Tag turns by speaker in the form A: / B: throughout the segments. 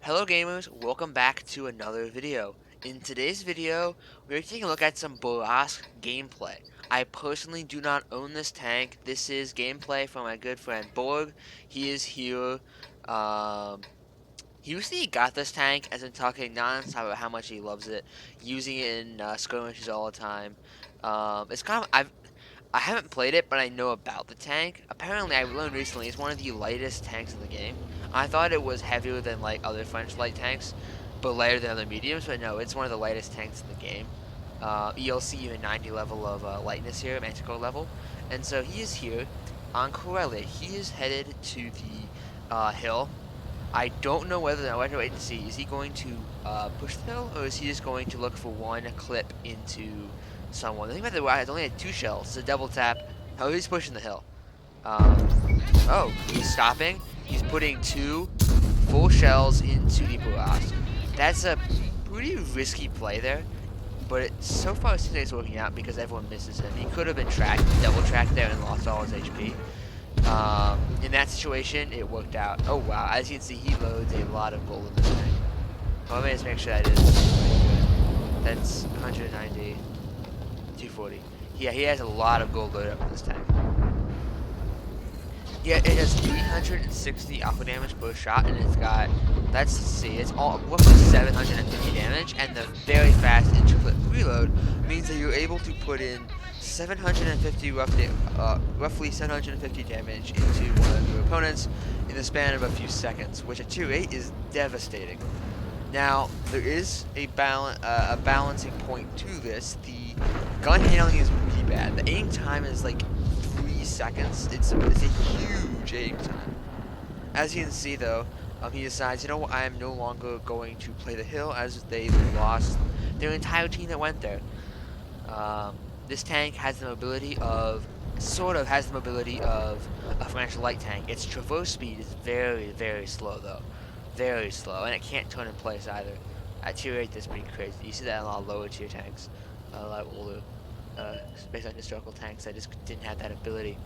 A: Hello gamers, welcome back to another video. In today's video, we're taking a look at some Borask gameplay. I personally do not own this tank. This is gameplay from my good friend Borg. He is here. Um, he recently got this tank, as in talking nonstop about how much he loves it, using it in skirmishes all the time. It's kind of I haven't played it, but I know about the tank. Apparently, I learned recently it's one of the lightest tanks in the game. I thought it was heavier than like other French light tanks, but lighter than other mediums. But no, it's one of the lightest tanks in the game. ELC even 90 level of lightness here, Manticore level, and so he is here on Corellia. He is headed to the hill. I don't know whether I have to wait and see. Is he going to push the hill, or is he just going to look for one clip into someone? The thing about the Wild, it's only had 2 shells. It's a double tap. Oh, he's pushing the hill. Oh, he's stopping. He's putting 2 full shells into the Borask. That's a pretty risky play there, but so far it seems like it's working out because everyone misses him. He could have been tracked, double tracked there, and lost all his HP. In that situation, it worked out. Oh wow, as you can see, he loads a lot of gold in this tank. Well, let me just make sure that is good. That's 190, 240. Yeah, he has a lot of gold loaded up in this tank. Yeah, it has 360 alpha damage per shot, and it's got, let's see, it's all roughly 750 damage, and the very fast interclip reload means that you're able to put in 750 roughly 750 damage into one of your opponents in the span of a few seconds, which at 2.8 is devastating. Now, there is a balancing point to this. The gun handling is really bad. The aim time is like 3 seconds. It's a huge aim time. As you can see, though, he decides, you know what, I am no longer going to play the hill, as they lost their entire team that went there. This tank has the mobility of, has the mobility of a French light tank. Its traverse speed is very, very slow, though. Very slow, and it can't turn in place either. At tier 8, that's pretty crazy. You see that in a lot of lower tier tanks. A lot of older, based on historical tanks that just didn't have that ability.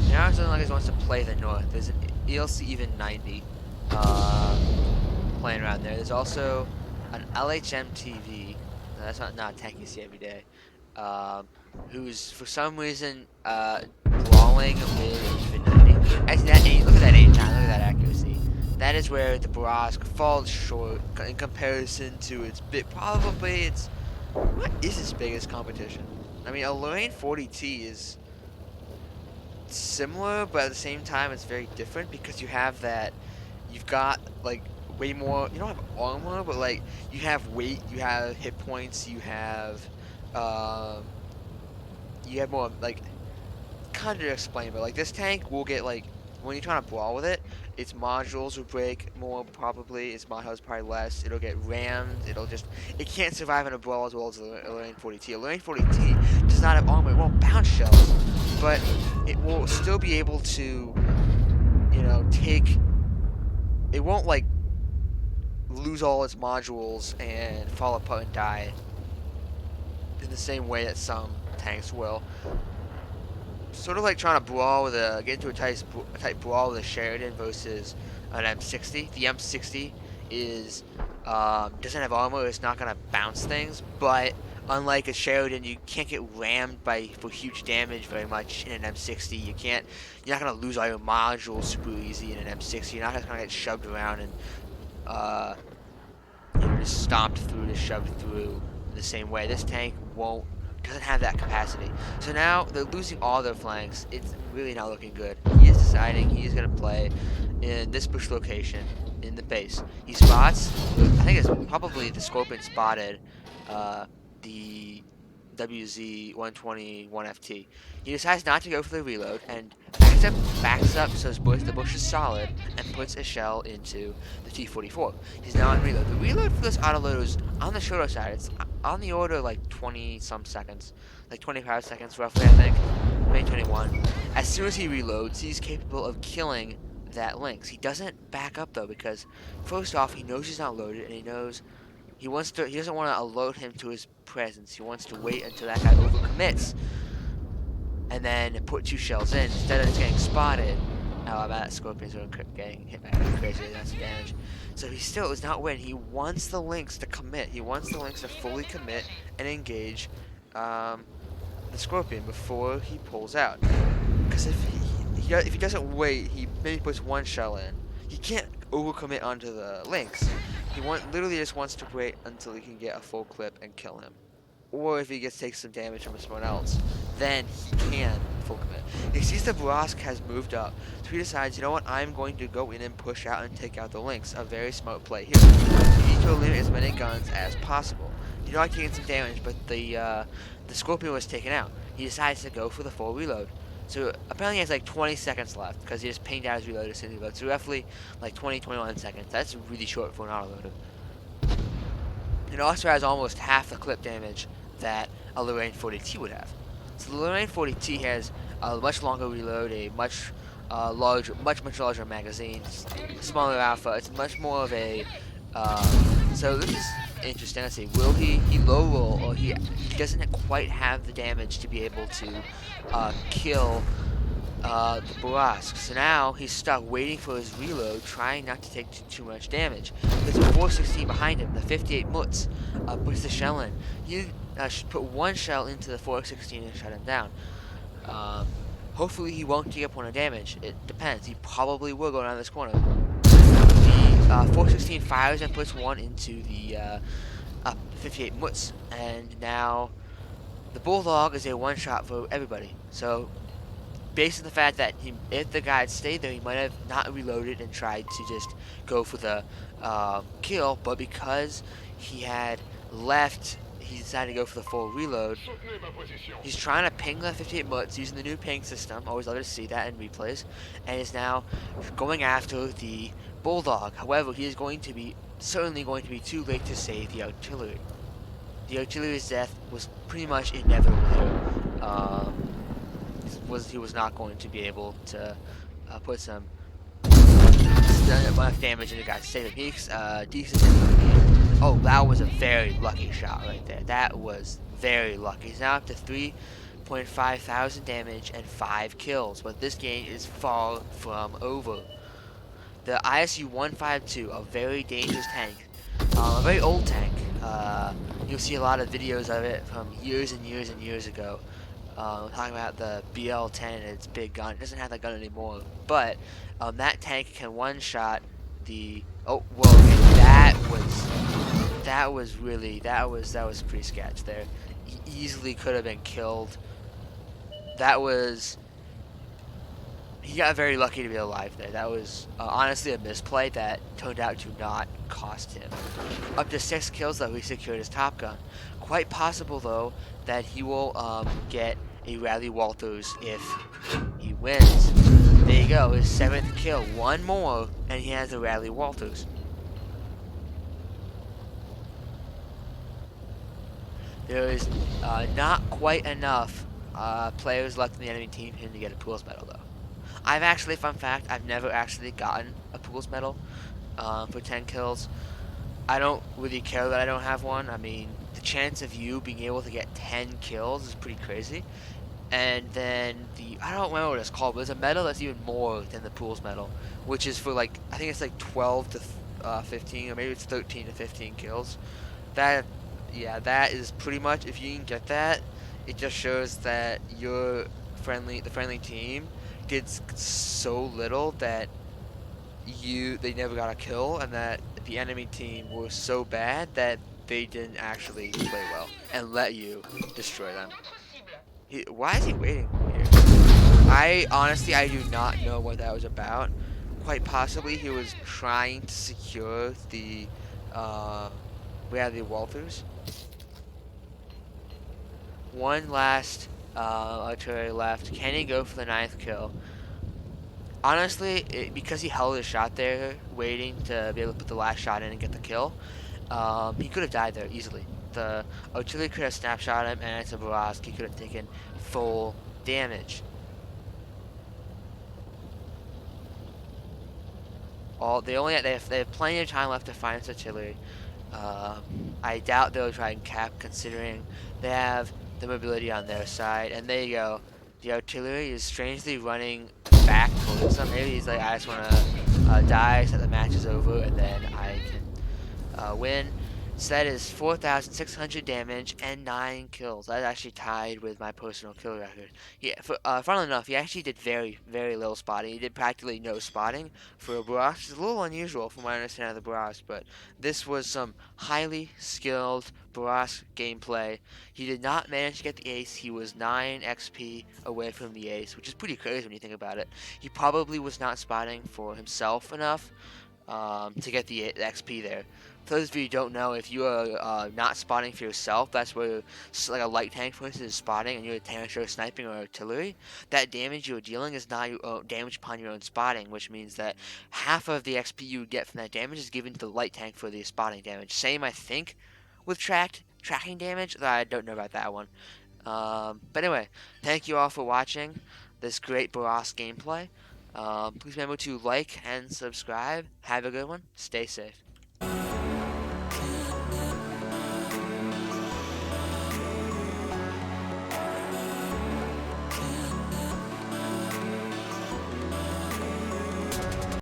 A: Now it's looking like he wants to play the north. There's an ELC even 90 playing around there. There's also an LHM TV. No, that's not a tank you see every day. Who's for some reason brawling with even 90. Actually, that aim, look at that aim time, look at that accuracy. That is where the Borask falls short in comparison to its probably its, what is its biggest competition? I mean, a Lorraine 40T is similar, but at the same time it's very different because you have that, you've got like way more, you don't have armor, but like you have weight, you have hit points, you have more, like, kind of explain, but like this tank will get, like, when you're trying to brawl with it, its modules will break more probably, its mod is probably less, it'll get rammed, it can't survive in a brawl as well as a Lorraine 40T. A Lorraine 40T does not have armor, it won't bounce shells, but it will still be able to, you know, it won't like lose all its modules and fall apart and die in the same way that some tanks will. Sort of like trying to brawl with get into a tight brawl with a Sheridan versus an M60. The M60 is doesn't have armor, it's not gonna bounce things, but unlike a Sheridan, you can't get rammed for huge damage very much in an M60. You're not gonna lose all your modules super easy in an M60. You're not just gonna get shoved around and just stomped through, just shoved through the same way. This tank doesn't have that capacity. So now they're losing all their flanks. It's really not looking good. He is deciding he is going to play in this bush location in the base. He spots, I think it's probably the Scorpion spotted the WZ-120 1FT. He decides not to go for the reload and backs up so the bush is solid and puts a shell into the T-44. He's now on reload. The reload for this autoloader is on the shorter side. It's on the order of like 20 some seconds, like 25 seconds roughly, I think, maybe 21. As soon as he reloads, he's capable of killing that Lynx. He doesn't back up though because first off, he knows he's not loaded and he knows he doesn't want to alert him to his presence. He wants to wait until that guy overcommits. and then put 2 shells in instead of just getting spotted. Oh, that Scorpion's getting hit by crazy amounts of damage. So he still is not winning. He wants the Lynx to commit. He wants the Lynx to fully commit and engage the Scorpion before he pulls out. Because if he doesn't wait, he maybe puts 1 shell in. He can't overcommit onto the Lynx. He literally just wants to wait until he can get a full clip and kill him. Or if he takes some damage from someone else, then he can full commit. He sees the Brosk has moved up, so he decides, you know what, I'm going to go in and push out and take out the Lynx. A very smart play here. You need to eliminate as many guns as possible. You know, I taking some damage, but the Scorpion was taken out. He decides to go for the full reload. So apparently he has like 20 seconds left because he just pinged out his reload as soon as he reloaded. So roughly like 20-21 seconds. That's really short for an autoloader. It also has almost half the clip damage that a Lorraine 40T would have. So the Lorraine 40T has a much longer reload, a much larger magazine, smaller alpha. It's much more of a. So this is interesting. Let's see. Will he low roll, or he doesn't quite have the damage to be able to kill the Borask. So now he's stuck waiting for his reload, trying not to take too much damage. There's a 416 behind him, the 58 Mutz puts the shell in. He should put 1 shell into the 416 and shut him down. Hopefully he won't take a point of damage. It depends. He probably will go down this corner. The 416 fires and puts 1 into the 58 Mutz. And now the Bulldog is a one-shot for everybody. So based on the fact that if the guy had stayed there, he might have not reloaded and tried to just go for the kill, but because he had left, he decided to go for the full reload. He's trying to ping the 58 Mutz using the new ping system. Always love to see that in replays. And is now going after the Bulldog. However, he is certainly going to be too late to save the artillery. The artillery's death was pretty much inevitable. He was not going to be able to put some enough damage into the guy to save him. He's decent. Oh, that was a very lucky shot right there. That was very lucky. He's now up to 3.5 thousand damage and 5 kills, but this game is far from over. The ISU-152, a very dangerous tank, a very old tank. You'll see a lot of videos of it from years and years and years ago. Talking about the BL-10 and its big gun. It doesn't have that gun anymore, but that tank can one-shot the. Oh, well, that was pretty sketch there. He easily could have been killed. He got very lucky to be alive there. That was honestly a misplay that turned out to not cost him. Up to 6 kills though, he secured his top gun. Quite possible though that he will get a Rally Walters if he wins. There you go, his 7th kill. 1 more and he has a Rally Walters. There is not quite enough players left in the enemy team for him to get a Pools medal though. I've actually, fun fact, I've never actually gotten a Pools medal for 10 kills. I don't really care that I don't have one. I mean, the chance of you being able to get 10 kills is pretty crazy. And then I don't remember what it's called, but there's a medal that's even more than the Pools medal, which is for like, I think it's like 12 to 15, or maybe it's 13 to 15 kills. That is pretty much, if you can get that, it just shows that the friendly team did so little that they never got a kill, and that the enemy team was so bad that they didn't actually play well and let you destroy them. Why is he waiting here? I do not know what that was about. Quite possibly he was trying to secure the Walters. One last artillery left. Can he go for the 9th kill? Honestly, because he held his shot there, waiting to be able to put the last shot in and get the kill, he could have died there easily. The artillery could have snapshot him, and it's a Borask. He could have taken full damage. They have plenty of time left to find this artillery. I doubt they'll try and cap, considering they have the mobility on their side. And there you go. The artillery is strangely running back towards them. Maybe he's like, I just want to die so that the match is over and then I can win. So that is 4,600 damage and 9 kills. That actually tied with my personal kill record. Yeah, funnily enough, he actually did very, very little spotting. He did practically no spotting for a barrage. It's a little unusual from my understanding of the barrage, but this was some highly skilled barrage gameplay. He did not manage to get the ace. He was 9 XP away from the ace, which is pretty crazy when you think about it. He probably was not spotting for himself enough to get the XP there. For those of you who don't know, if you are not spotting for yourself, that's where, like a light tank, for instance, is spotting, and you're a tank or sniping or artillery, that damage you're dealing is not your own damage upon your own spotting, which means that half of the XP you get from that damage is given to the light tank for the spotting damage. Same, I think, with tracking damage, though I don't know about that one. But anyway, thank you all for watching this great Boras gameplay. Please remember to like and subscribe. Have a good one. Stay safe.